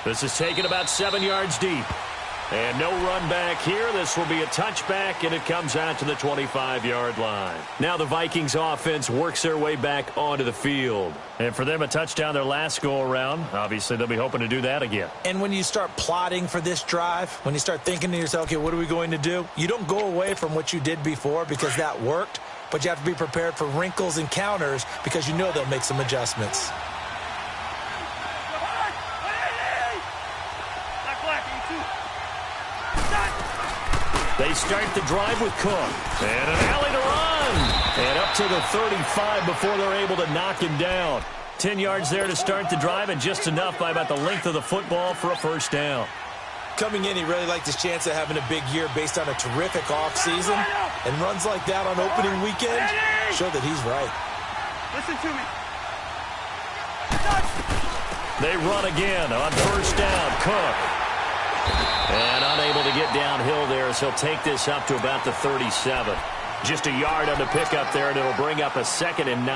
This is taken about 7 yards deep. And no run back here. This will be a touchback, and it comes out to the 25-yard line. Now the Vikings offense works their way back onto the field. And for them, a touchdown their last go-around. Obviously, they'll be hoping to do that again. And when you start plotting for this drive, when you start thinking to yourself, okay, what are we going to do? You don't go away from what you did before because that worked, but you have to be prepared for wrinkles and counters because you know they'll make some adjustments. They start the drive with Cook. And an alley to run. And up to the 35 before they're able to knock him down. 10 yards there to start the drive, and just enough by about the length of the football for a first down. Coming in, he really liked his chance of having a big year based on a terrific offseason. And runs like that on opening weekend show that he's right. Listen to me. They run again on first down. Cook. And unable to get downhill there, so he'll take this up to about the 37. Just a yard on the pickup there, and it'll bring up a 2nd and 9.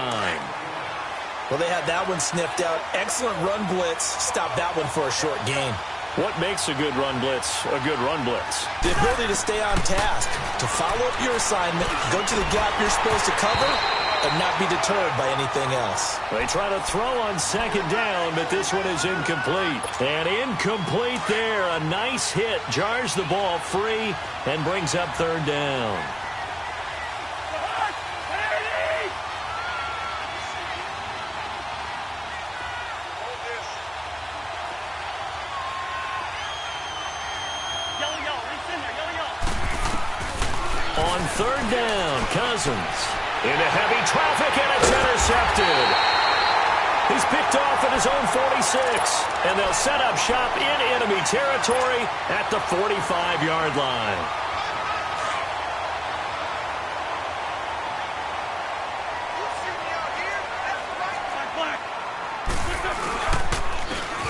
Well, they had that one sniffed out. Excellent run blitz. Stop that one for a short gain. What makes a good run blitz a good run blitz? The ability to stay on task, to follow up your assignment, go to the gap you're supposed to cover, and not be deterred by anything else. They try to throw on second down, but this one is incomplete. And incomplete there. A nice hit. Jars the ball free and brings up third down. On third down, Cousins into heavy traffic, and it's intercepted. He's picked off at his own 46, and they'll set up shop in enemy territory at the 45-yard line.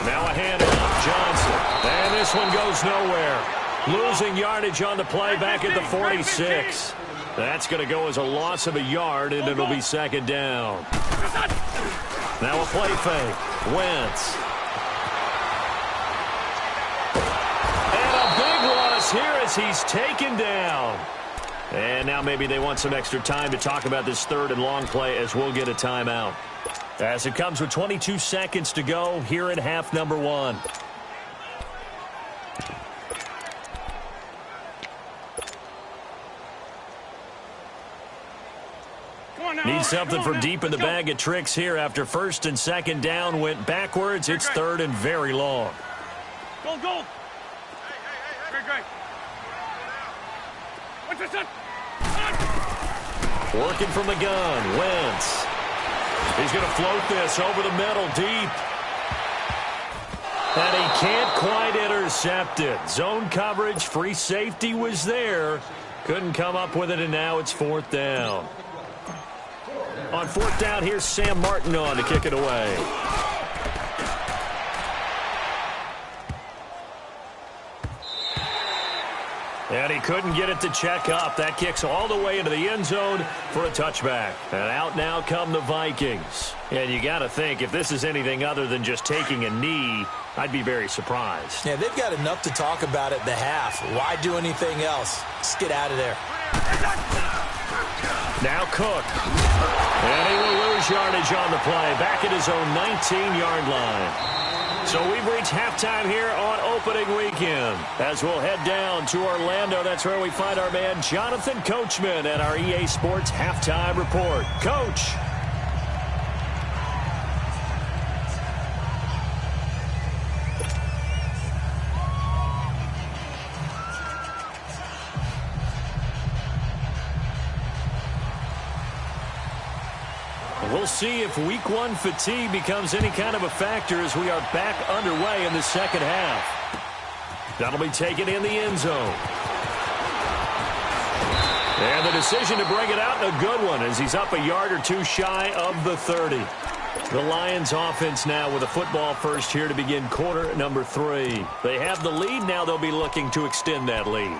Now a handoff, Johnson, and this one goes nowhere. Losing yardage on the play back at the 46. That's going to go as a loss of a yard, and it'll be second down. Now a play fake. Wentz. And a big loss here as he's taken down. And now maybe they want some extra time to talk about this third and long play, as we'll get a timeout. As it comes with 22 seconds to go here in half number 1. Need something from deep in the bag of tricks here after first and second down went backwards. It's third and very long. Goal. Great. What's this? Working from the gun, Wentz. He's going to float this over the middle deep. And he can't quite intercept it. Zone coverage, free safety was there. Couldn't come up with it, and now it's fourth down. On fourth down, here's Sam Martin on to kick it away. And he couldn't get it to check up. That kicks all the way into the end zone for a touchback. And out now come the Vikings. And you got to think, if this is anything other than just taking a knee, I'd be very surprised. Yeah, they've got enough to talk about at the half. Why do anything else? Just get out of there. Now Cook. And he will lose yardage on the play. Back at his own 19-yard line. So we've reached halftime here on opening weekend. As we'll head down to Orlando, that's where we find our man Jonathan Coachman at our EA Sports Halftime Report. Coach. We'll see if week 1 fatigue becomes any kind of a factor as we are back underway in the second half. That'll be taken in the end zone. And the decision to bring it out, a good one, as he's up a yard or two shy of the 30. The Lions offense now with a football first here to begin quarter number 3. They have the lead. Now they'll be looking to extend that lead.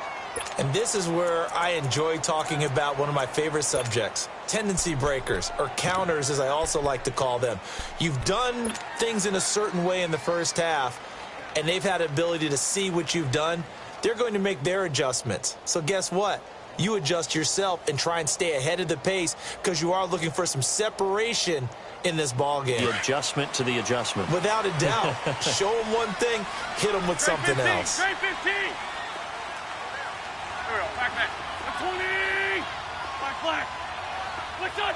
And this is where I enjoy talking about one of my favorite subjects, tendency breakers, or counters as I also like to call them. You've done things in a certain way in the first half, and they've had the ability to see what you've done, they're going to make their adjustments. So guess what? You adjust yourself and try and stay ahead of the pace because you are looking for some separation in this ball game. The adjustment to the adjustment. Without a doubt. Show them one thing, hit them with something 15, else. Straight 15. There we go. Back. 20. Black. Flick up.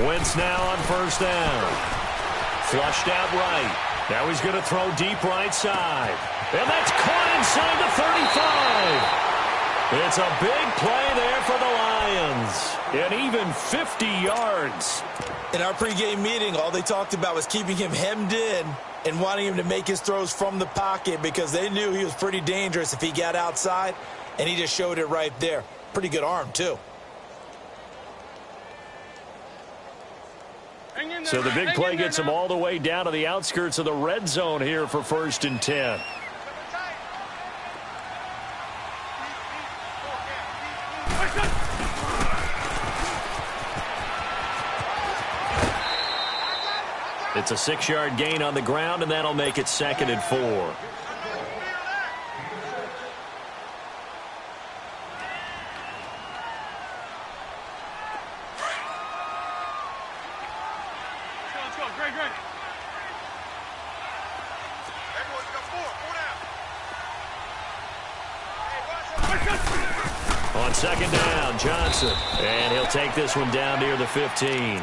Wentz now on first down. Flushed out right. Now he's going to throw deep right side. And that's caught inside the 35. It's a big play there for the Lions. And even 50 yards. In our pregame meeting, all they talked about was keeping him hemmed in and wanting him to make his throws from the pocket because they knew he was pretty dangerous if he got outside, and he just showed it right there. Pretty good arm, too. So the big play gets him all the way down to the outskirts of the red zone here for 1st and 10. It's a 6-yard gain on the ground, and that'll make it 2nd and 4. Let's go. Great. On 2nd down, Johnson. And he'll take this one down near the 15.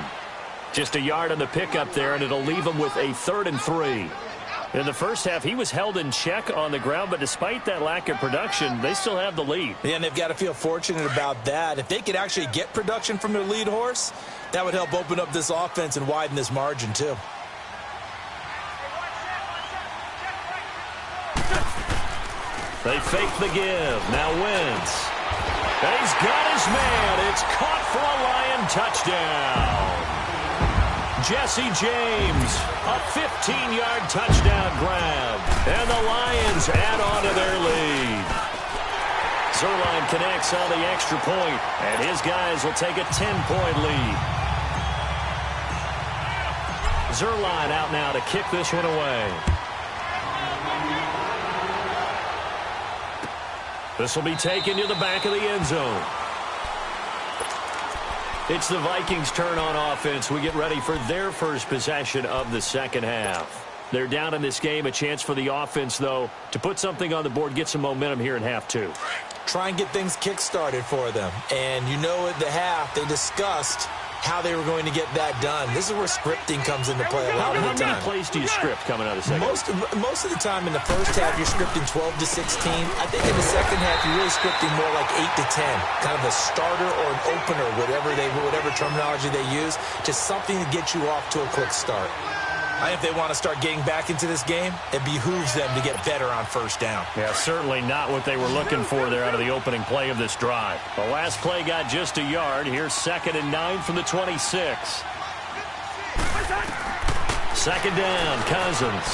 Just a yard on the pickup there, and it'll leave him with a 3rd and 3. In the first half, he was held in check on the ground, but despite that lack of production, they still have the lead. Yeah, and they've got to feel fortunate about that. If they could actually get production from their lead horse, that would help open up this offense and widen this margin, too. They fake the give. Now Wentz. And he's got his man. It's caught for a Lion touchdown. Jesse James, a 15-yard touchdown grab. And the Lions add on to their lead. Zuerlein connects on the extra point, and his guys will take a 10-point lead. Zuerlein out now to kick this one away. This will be taken to the back of the end zone. It's the Vikings' turn on offense. We get ready for their first possession of the second half. They're down in this game. A chance for the offense, though, to put something on the board, get some momentum here in half 2. Try and get things kick-started for them. And you know at the half, they discussed how they were going to get that done. This is where scripting comes into play a lot of the time. How many plays do you script coming out of the second? Most of the time in the first half, you're scripting 12 to 16. I think in the second half, you're really scripting more like 8 to 10. Kind of a starter or an opener, whatever terminology they use, just something to get you off to a quick start. I think if they want to start getting back into this game, it behooves them to get better on first down. Yeah, certainly not what they were looking for there out of the opening play of this drive. The last play got just a yard. Here's 2nd and 9 from the 26. 2nd down, Cousins.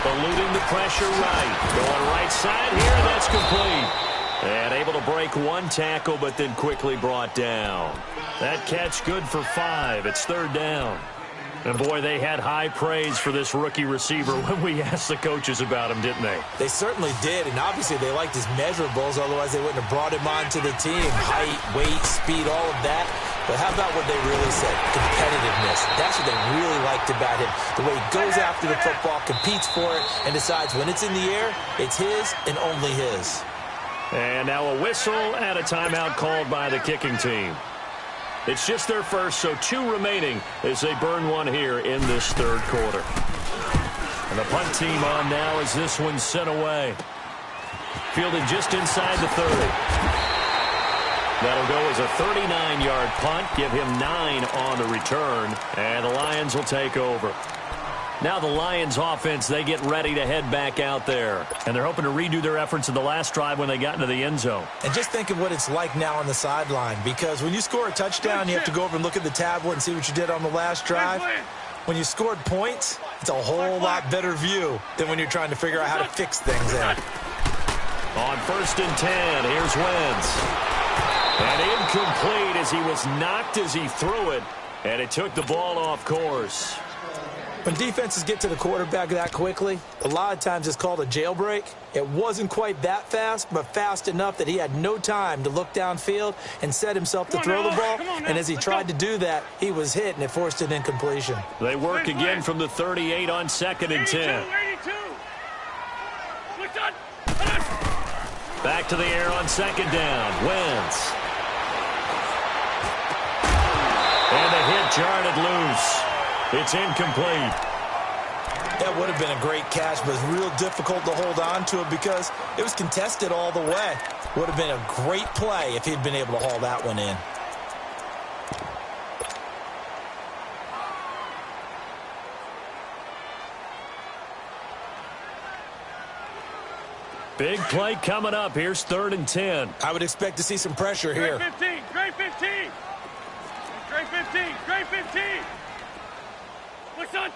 Eluding the pressure right. Going right side here, and that's complete. And able to break one tackle, but then quickly brought down. That catch good for 5. It's 3rd down. And, boy, they had high praise for this rookie receiver when we asked the coaches about him, didn't they? They certainly did, and obviously they liked his measurables, otherwise they wouldn't have brought him onto the team. Height, weight, speed, all of that. But how about what they really said? Competitiveness. That's what they really liked about him. The way he goes after the football, competes for it, and decides when it's in the air, it's his and only his. And now a whistle and a timeout called by the kicking team. It's just their first, so 2 remaining as they burn one here in this 3rd quarter. And the punt team on now as this one's sent away. Fielded just inside the 30. That'll go as a 39-yard punt, give him 9 on the return, and the Lions will take over. Now the Lions offense, they get ready to head back out there. And they're hoping to redo their efforts in the last drive when they got into the end zone. And just think of what it's like now on the sideline, because when you score a touchdown, you have to go over and look at the tablet and see what you did on the last drive. When you scored points, it's a whole lot better view than when you're trying to figure out how to fix things out. On 1st and 10, here's Wentz. And incomplete as he was knocked as he threw it, and it took the ball off course. When defenses get to the quarterback that quickly, a lot of times it's called a jailbreak. It wasn't quite that fast, but fast enough that he had no time to look downfield and set himself to throw the ball. And as he tried to do that, he was hit, and it forced an incompletion. They work again from the 38 on 2nd and 10. 82. Back to the air on 2nd down. Wentz. And the hit jarred it loose. It's incomplete. That would have been a great catch, but it's real difficult to hold on to it because it was contested all the way. Would have been a great play if he'd been able to haul that one in. Big play coming up. Here's 3rd and 10. I would expect to see some pressure here. Great 15. Great 15. Great 15. Great 15. What's on?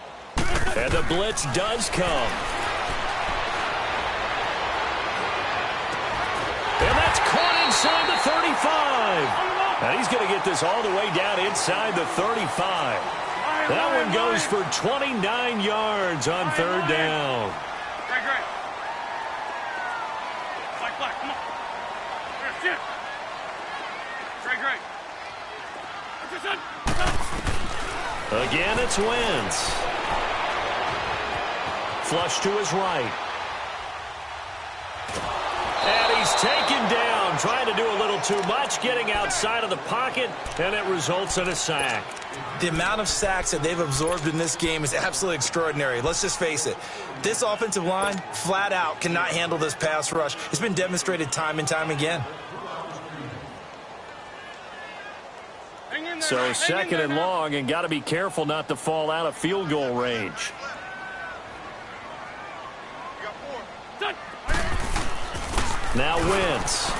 And the blitz does come. And that's caught inside the 35. And he's going to get this all the way down inside the 35. That one goes for 29 yards on 3rd down. Great. Black, come on. Great. What's this on? Again, it's Wentz. Flush to his right. And he's taken down, trying to do a little too much, getting outside of the pocket, and it results in a sack. The amount of sacks that they've absorbed in this game is absolutely extraordinary. Let's just face it. This offensive line, flat out, cannot handle this pass rush. It's been demonstrated time and time again. So 2nd and long, and got to be careful not to fall out of field goal range. Now Wentz.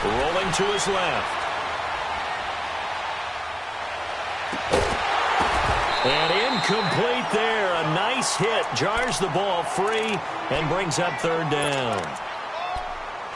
Rolling to his left. And incomplete there. A nice hit. Jars the ball free and brings up 3rd down.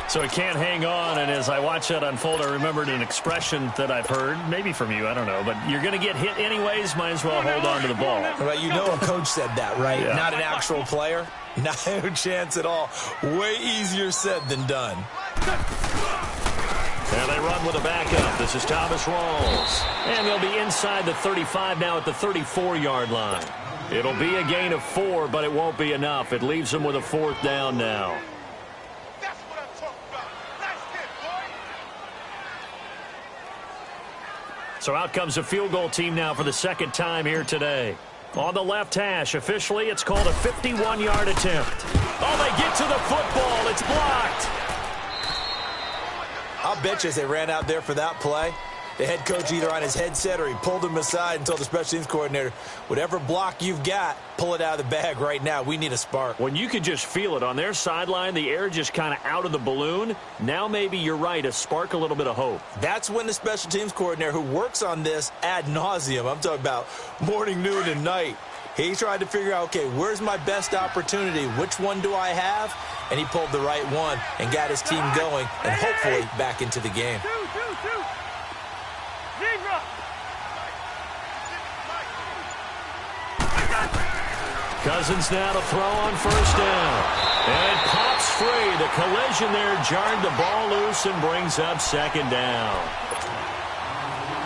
So he can't hang on, and as I watch that unfold, I remembered an expression that I've heard, maybe from you, I don't know, but you're going to get hit anyways, might as well hold on to the ball. Right, you know a coach said that, right? Yeah. Not an actual player. No chance at all. Way easier said than done. And they run with a backup. This is Thomas Rawls. And they'll be inside the 35 now at the 34-yard line. It'll be a gain of 4, but it won't be enough. It leaves them with a 4th down now. So out comes a field goal team now for the 2nd time here today. On the left hash, officially, it's called a 51-yard attempt. Oh, they get to the football. It's blocked. I'll bet you as they ran out there for that play, the head coach either on his headset or he pulled him aside and told the special teams coordinator, whatever block you've got, pull it out of the bag right now. We need a spark. When you can just feel it on their sideline, the air just kind of out of the balloon, now maybe you're right, a spark, a little bit of hope. That's when the special teams coordinator who works on this ad nauseum, I'm talking about morning, noon, and night, he tried to figure out, okay, where's my best opportunity? Which one do I have? And he pulled the right one and got his team going and hopefully back into the game. Cousins now to throw on 1st down. And it pops free. The collision there jarred the ball loose and brings up 2nd down.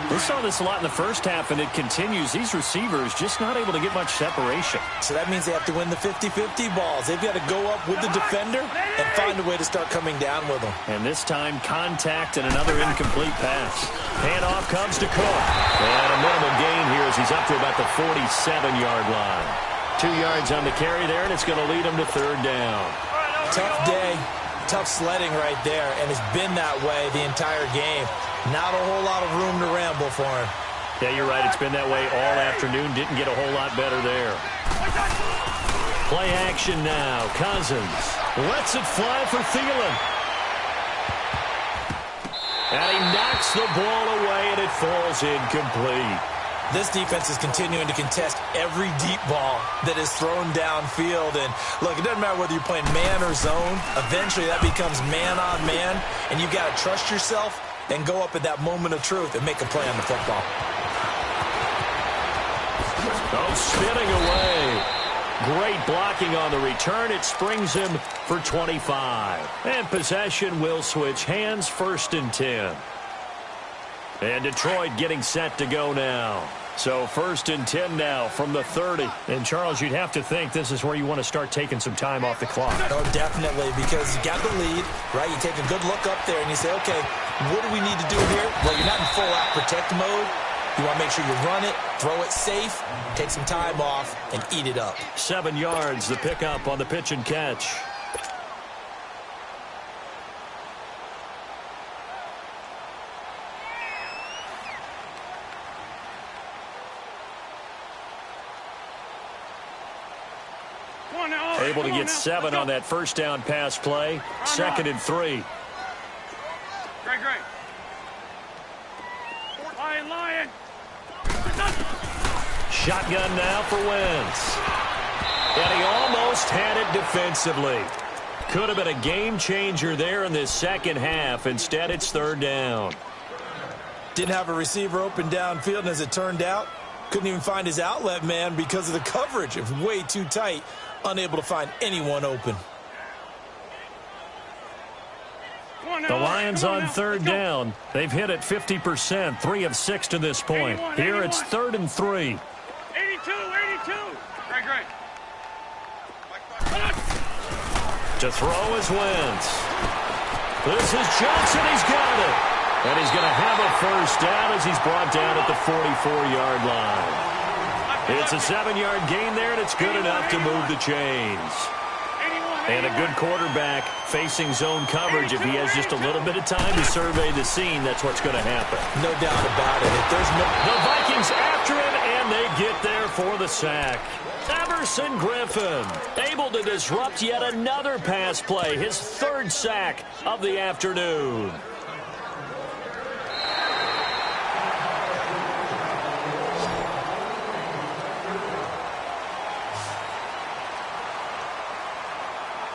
We saw this a lot in the first half, and it continues. These receivers just not able to get much separation. So that means they have to win the 50-50 balls. They've got to go up with the defender and find a way to start coming down with them. And this time, contact and another incomplete pass. Handoff comes to Cook. And a minimal gain here as he's up to about the 47-yard line. 2 yards on the carry there, and it's going to lead him to 3rd down. Tough day, tough sledding right there, and it's been that way the entire game. Not a whole lot of room to ramble for him. Yeah, you're right. It's been that way all afternoon. Didn't get a whole lot better there. Play action now. Cousins lets it fly for Thielen. And he knocks the ball away, and it falls incomplete. This defense is continuing to contest every deep ball that is thrown downfield. And, look, it doesn't matter whether you're playing man or zone. Eventually, that becomes man on man, and you've got to trust yourself and go up at that moment of truth and make a play on the football. Oh, spinning away. Great blocking on the return. It springs him for 25. And possession will switch hands, 1st and 10. And Detroit getting set to go now. So 1st and 10 now from the 30. And, Charles, you'd have to think this is where you want to start taking some time off the clock. Oh, definitely, because you got the lead, right? You take a good look up there and you say, okay, what do we need to do here? Well, you're not in full-out protect mode. You want to make sure you run it, throw it safe, take some time off, and eat it up. 7 yards, the pickup on the pitch and catch. Able to get 7 on that first down pass play. 2nd and 3. Great. Lion. Shotgun now for Wentz. And he almost had it defensively. Could have been a game changer there in this second half. Instead, it's 3rd down. Didn't have a receiver open downfield, and as it turned out, couldn't even find his outlet man because of the coverage. It was way too tight. Unable to find anyone open. The Lions on 3rd down. They've hit it 50%, 3 of 6 to this point. Here it's 3rd and 3. 82. Great. To throw is Wentz. This is Johnson. He's got it. And he's going to have a first down as he's brought down at the 44-yard line. It's a 7-yard gain there, and it's good enough to move the chains. And a good quarterback facing zone coverage. If he has just a little bit of time to survey the scene, that's what's going to happen. No doubt about it. The Vikings after him, and they get there for the sack. Everson Griffin able to disrupt yet another pass play, his 3rd sack of the afternoon.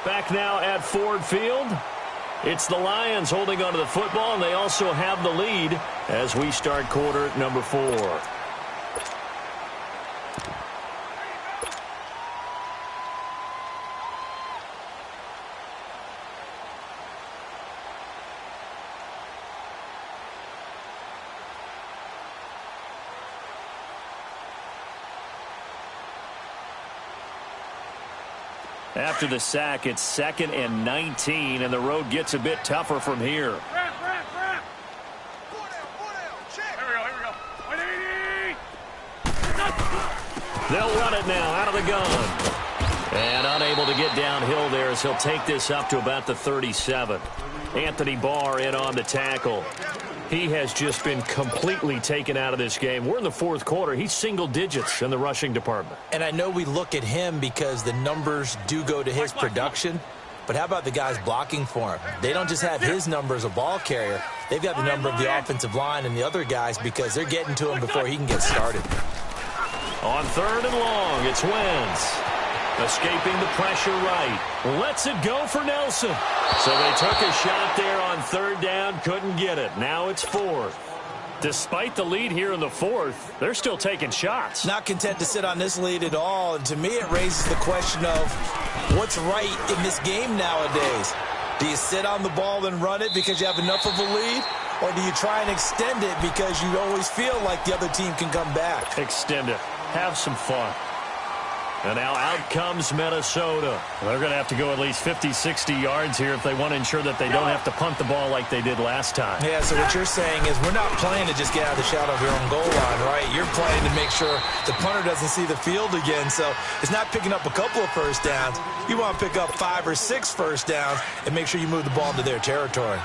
Back now at Ford Field. It's the Lions holding onto the football, and they also have the lead as we start quarter number 4. After the sack, it's 2nd and 19, and the road gets a bit tougher from here. Wrap. Here we go. They'll run it now out of the gun. And unable to get downhill there as he'll take this up to about the 37. Anthony Barr in on the tackle. He has just been completely taken out of this game. We're in the 4th quarter. He's single digits in the rushing department. And I know we look at him because the numbers do go to his production, but how about the guys blocking for him? They don't just have his number as a ball carrier. They've got the number of the offensive line and the other guys because they're getting to him before he can get started. On 3rd and long, it's Wentz. Escaping the pressure right. Lets it go for Nelson. So they took a shot there on 3rd down, couldn't get it. Now it's 4th. Despite the lead here in the 4th, they're still taking shots. Not content to sit on this lead at all. And to me, it raises the question of what's right in this game nowadays. Do you sit on the ball and run it because you have enough of a lead? Or do you try and extend it because you always feel like the other team can come back? Extend it. Have some fun. And now out comes Minnesota. They're going to have to go at least 50, 60 yards here if they want to ensure that they don't have to punt the ball like they did last time. Yeah, so what you're saying is we're not playing to just get out of the shadow of your own goal line, right? You're playing to make sure the punter doesn't see the field again. So it's not picking up a couple of first downs. You want to pick up 5 or 6 first downs and make sure you move the ball into their territory.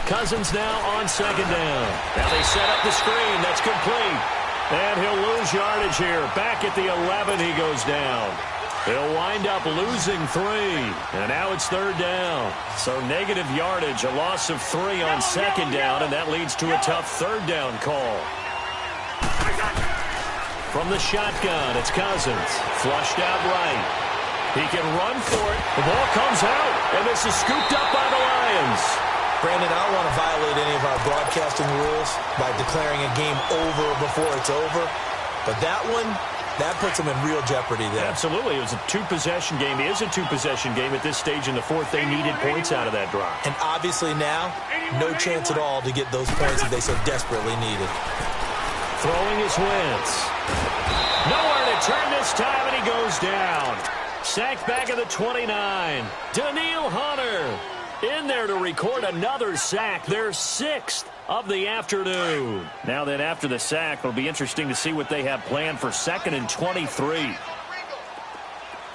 Cousins now on 2nd down. Now they set up the screen. That's complete. And he'll lose yardage here. Back at the 11, he goes down. He'll wind up losing 3. And now it's 3rd down. So negative yardage, a loss of 3 on 2nd down, and that leads to a tough 3rd down call. From the shotgun, it's Cousins. Flushed out right. He can run for it. The ball comes out, and this is scooped up by the Lions. Brandon, I don't want to violate any of our broadcasting rules by declaring a game over before it's over, but that one, that puts them in real jeopardy there. Absolutely. It was a two-possession game. It is a two-possession game at this stage in the fourth. They needed points out of that drive. And obviously now, no chance at all to get those points that they so desperately needed. Throwing his Wentz. Nowhere to turn this time, and he goes down. Sacked back at the 29. Daniil Hunter in there to record another sack, their sixth of the afternoon. Now then, after the sack, it'll be interesting to see what they have planned for 2nd and 23.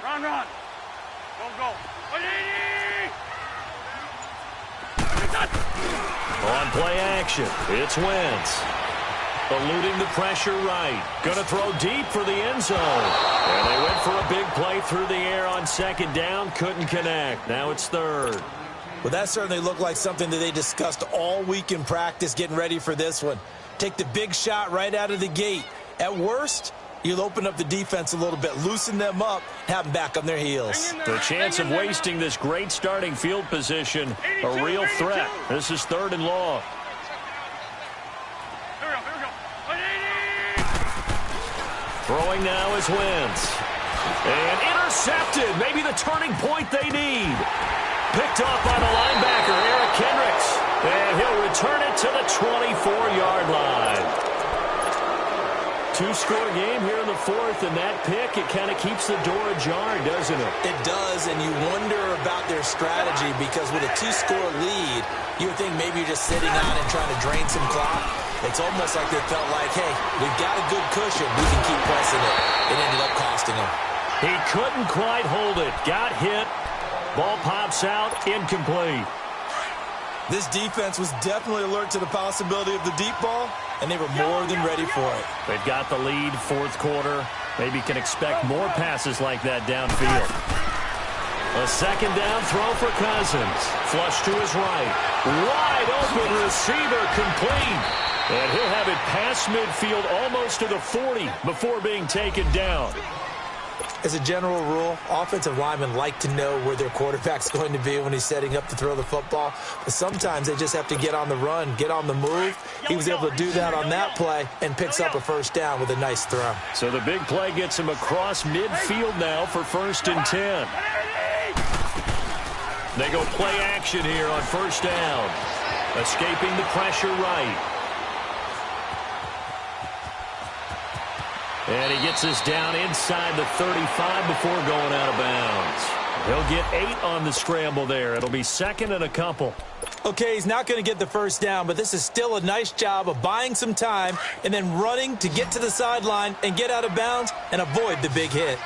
Run. Go. On play action, it's Wentz. Eluding the pressure right. Going to throw deep for the end zone. And they went for a big play through the air on 2nd down. Couldn't connect. Now it's 3rd. Well, that certainly looked like something that they discussed all week in practice getting ready for this one. Take the big shot right out of the gate. At worst, you'll open up the defense a little bit, loosen them up, have them back on their heels. The chance of wasting this great starting field position, a real threat. This is 3rd and long. Throwing now is Wentz. And intercepted. Maybe the turning point they need. Picked off by the linebacker, Eric Kendricks. And he'll return it to the 24-yard line. Two-score game here in the 4th, and that pick, it kind of keeps the door ajar, doesn't it? It does, and you wonder about their strategy because with a 2-score lead, you would think maybe you're just sitting on and trying to drain some clock. It's almost like they felt like, hey, we've got a good cushion. We can keep pressing it. It ended up costing them. He couldn't quite hold it. Got hit. Ball pops out. Incomplete. This defense was definitely alert to the possibility of the deep ball, and they were more than ready for it. They've got the lead, 4th quarter. Maybe can expect more passes like that downfield. A 2nd down throw for Cousins. Flush to his right. Wide open receiver complete. And he'll have it past midfield almost to the 40 before being taken down. As a general rule, offensive linemen like to know where their quarterback's going to be when he's setting up to throw the football. But sometimes they just have to get on the run, get on the move. He was able to do that on that play and picks up a 1st down with a nice throw. So the big play gets him across midfield now for 1st and 10. They go play action here on 1st down. Escaping the pressure right. And he gets us down inside the 35 before going out of bounds. He'll get 8 on the scramble there. It'll be 2nd and a couple. Okay, he's not going to get the 1st down, but this is still a nice job of buying some time and then running to get to the sideline and get out of bounds and avoid the big hit.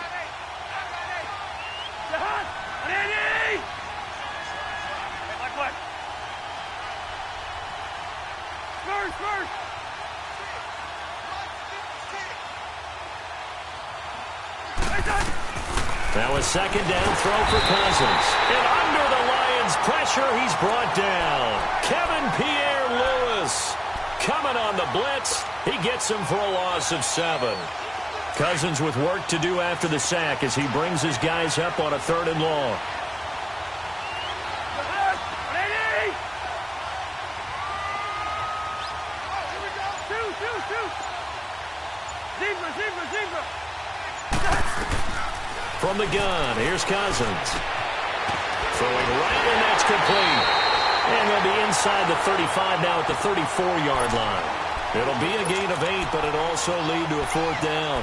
Now a 2nd down throw for Cousins. And under the Lions' pressure, he's brought down. Kevin Pierre-Louis coming on the blitz. He gets him for a loss of 7. Cousins with work to do after the sack as he brings his guys up on a 3rd and long. From the gun, here's Cousins. Throwing right, and that's complete. And they'll be inside the 35 now at the 34-yard line. It'll be a gain of 8, but it'll also lead to a 4th down.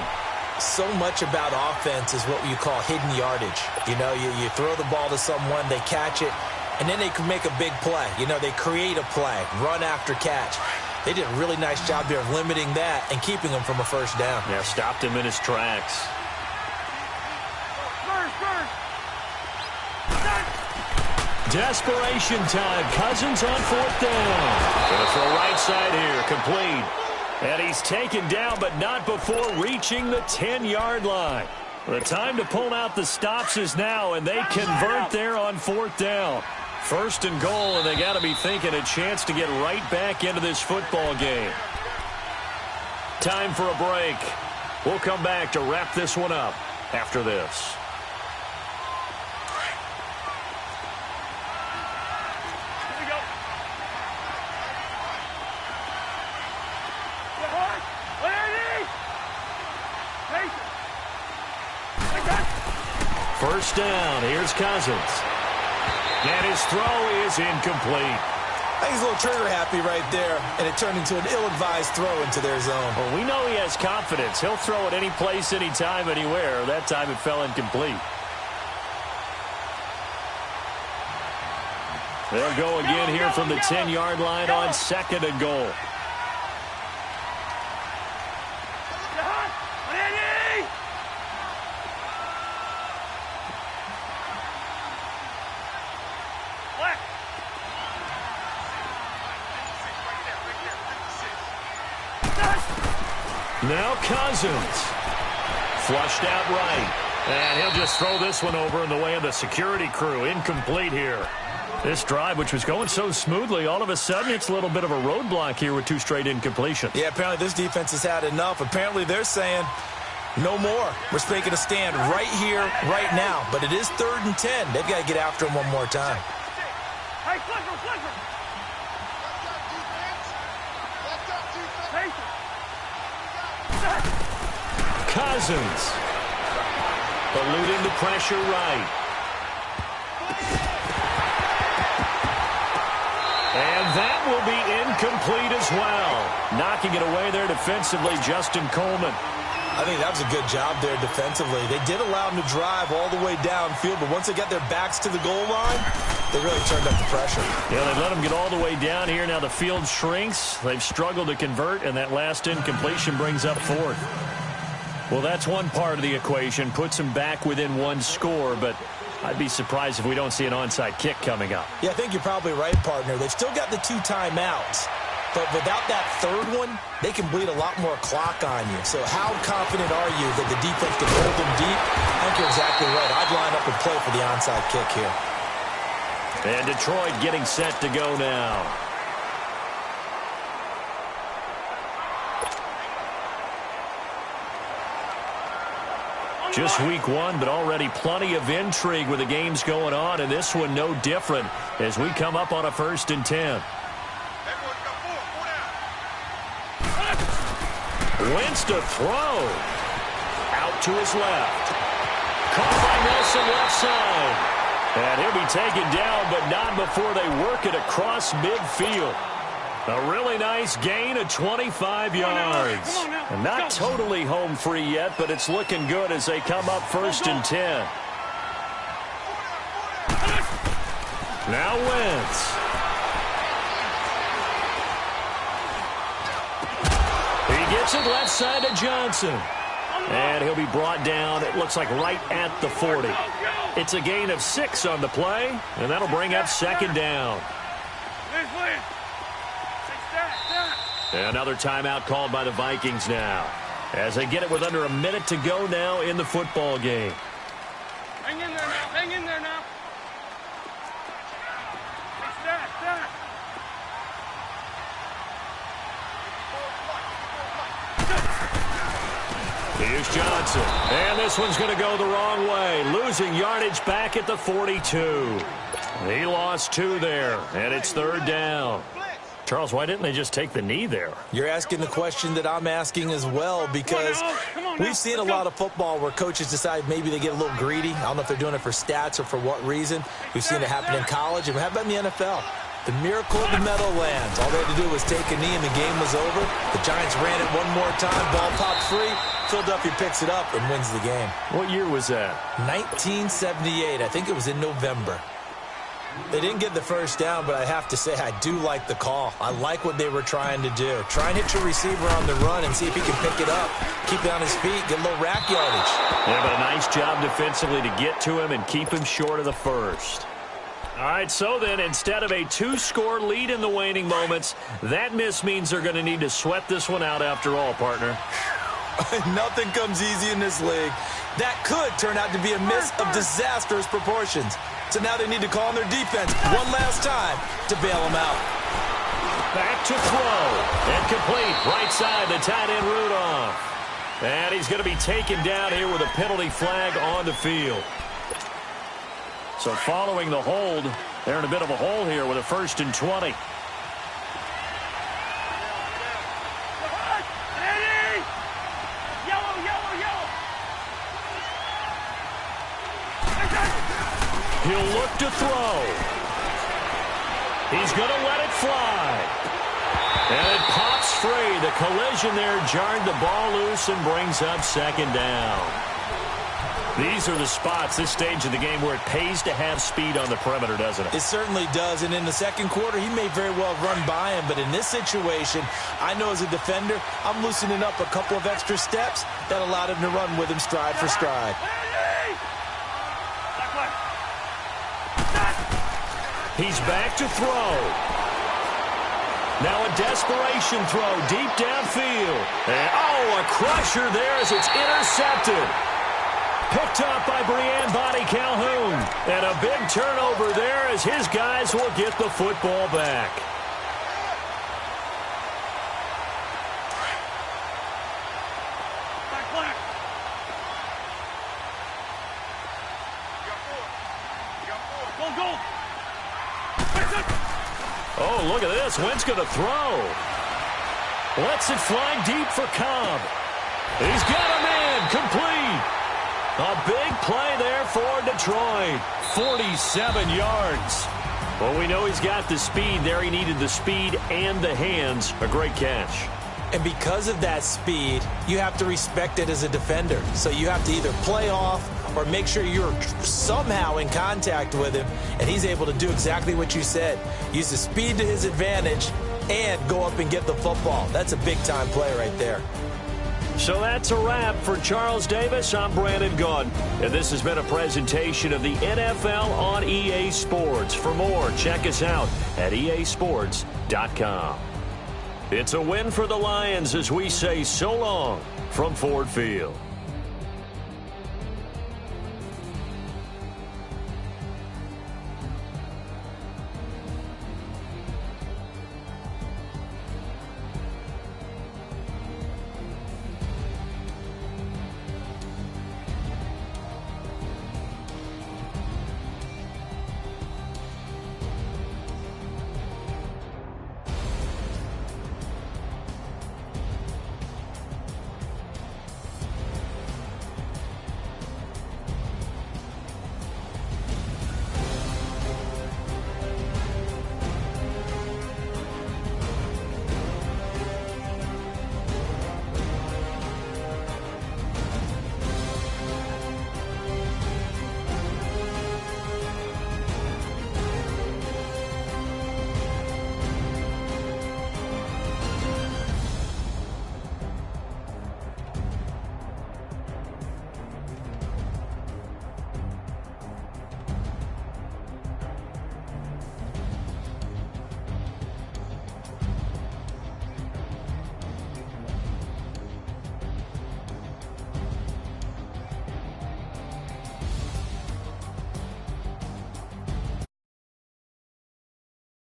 So much about offense is what you call hidden yardage. You know, you throw the ball to someone, they catch it, and then they can make a big play. You know, they create a play, run after catch. They did a really nice job there of limiting that and keeping him from a 1st down. Yeah, stopped him in his tracks. Desperation time. Cousins on 4th down. Gonna throw right side here. Complete. And he's taken down, but not before reaching the 10-yard line. The time to pull out the stops is now, and they convert there on 4th down. 1st and goal, and they got to be thinking a chance to get right back into this football game. Time for a break. We'll come back to wrap this one up after this. First down. Here's Cousins. And his throw is incomplete. I think he's a little trigger happy right there, and it turned into an ill-advised throw into their zone. Well, we know he has confidence. He'll throw it any place, anytime, anywhere. That time it fell incomplete. They'll go again here from the 10-yard line on second and goal. Now Cousins. Flushed out right. And he'll just throw this one over in the way of the security crew. Incomplete here. This drive, which was going so smoothly, all of a sudden it's a little bit of a roadblock here with 2 straight incompletions. Yeah, apparently this defense has had enough. Apparently they're saying no more. We're making a stand right here, right now. But it is 3rd and 10. They've got to get after him one more time. Hey, Clifford! Cousins. Eluding the pressure right. And that will be incomplete as well. Knocking it away there defensively, Justin Coleman. I think that was a good job there defensively. They did allow him to drive all the way downfield, but once they got their backs to the goal line, they really turned up the pressure. Yeah, they let him get all the way down here. Now the field shrinks. They've struggled to convert, and that last incompletion brings up 4th. Well, that's one part of the equation. Puts them back within 1 score, but I'd be surprised if we don't see an onside kick coming up. Yeah, I think you're probably right, partner. They've still got the 2 timeouts. But without that 3rd one, they can bleed a lot more clock on you. So how confident are you that the defense can hold them deep? I think you're exactly right. I'd line up and play for the onside kick here. And Detroit getting set to go now. Just week 1, but already plenty of intrigue with the games going on, and this one no different as we come up on a 1st and 10. Wentz to throw. Out to his left. Caught by Nelson left side. And he'll be taken down, but not before they work it across midfield. A really nice gain of 25 yards. And not totally home free yet, but it's looking good as they come up 1st and 10. Now Wentz. He gets it left side to Johnson. And he'll be brought down, it looks like right at the 40. It's a gain of 6 on the play, and that'll bring up 2nd down. Another timeout called by the Vikings now, as they get it with under a minute to go now in the football game. Hang in there now. Hang in there now. Stat. Here's Johnson. And this one's going to go the wrong way. Losing yardage back at the 42. He lost 2 there, and it's 3rd down. Charles, why didn't they just take the knee there? You're asking the question that I'm asking as well, because we've seen a lot of football where coaches decide maybe they get a little greedy. I don't know if they're doing it for stats or for what reason. We've seen it happen in college, and how about in the NFL? The miracle of the Meadowlands. All they had to do was take a knee, and the game was over. The Giants ran it one more time. Ball popped free. Philadelphia picks it up and wins the game. What year was that? 1978. I think it was in November. They didn't get the first down, but I have to say I do like the call. I like what they were trying to do. Try and hit your receiver on the run and see if he can pick it up. Keep it on his feet, get a little rack yardage. Yeah, but a nice job defensively to get to him and keep him short of the first. All right, so then instead of a 2-score lead in the waning moments, that miss means they're going to need to sweat this one out after all, partner. Nothing comes easy in this league. That could turn out to be a miss of disastrous proportions. So now they need to call on their defense one last time to bail them out. Back to throw. And complete. Right side, the tight end Rudolph. And he's going to be taken down here with a penalty flag on the field. So following the hold, they're in a bit of a hole here with a 1st and 20. He'll look to throw. He's going to let it fly. And it pops free. The collision there jarred the ball loose and brings up second down. These are the spots, this stage of the game, where it pays to have speed on the perimeter, doesn't it? It certainly does. And in the second quarter, he may very well run by him. But in this situation, I know as a defender, I'm loosening up a couple of extra steps that allowed him to run with him stride for stride. He's back to throw. Now a desperation throw deep downfield. And, a crusher there as it's intercepted. Picked up by Brianne Bonnie Calhoun. And a big turnover there as his guys will get the football back. Oh, look at this. Wentz going to throw. Lets it fly deep for Cobb. He's got a man complete. A big play there for Detroit. 47 yards. Well, we know he's got the speed there. He needed the speed and the hands. A great catch. And because of that speed, you have to respect it as a defender. So you have to either play off or make sure you're somehow in contact with him, and he's able to do exactly what you said. Use the speed to his advantage and go up and get the football. That's a big-time play right there. So that's a wrap for Charles Davis. I'm Brandon Gaudin, and this has been a presentation of the NFL on EA Sports. For more, check us out at easports.com. It's a win for the Lions as we say so long from Ford Field.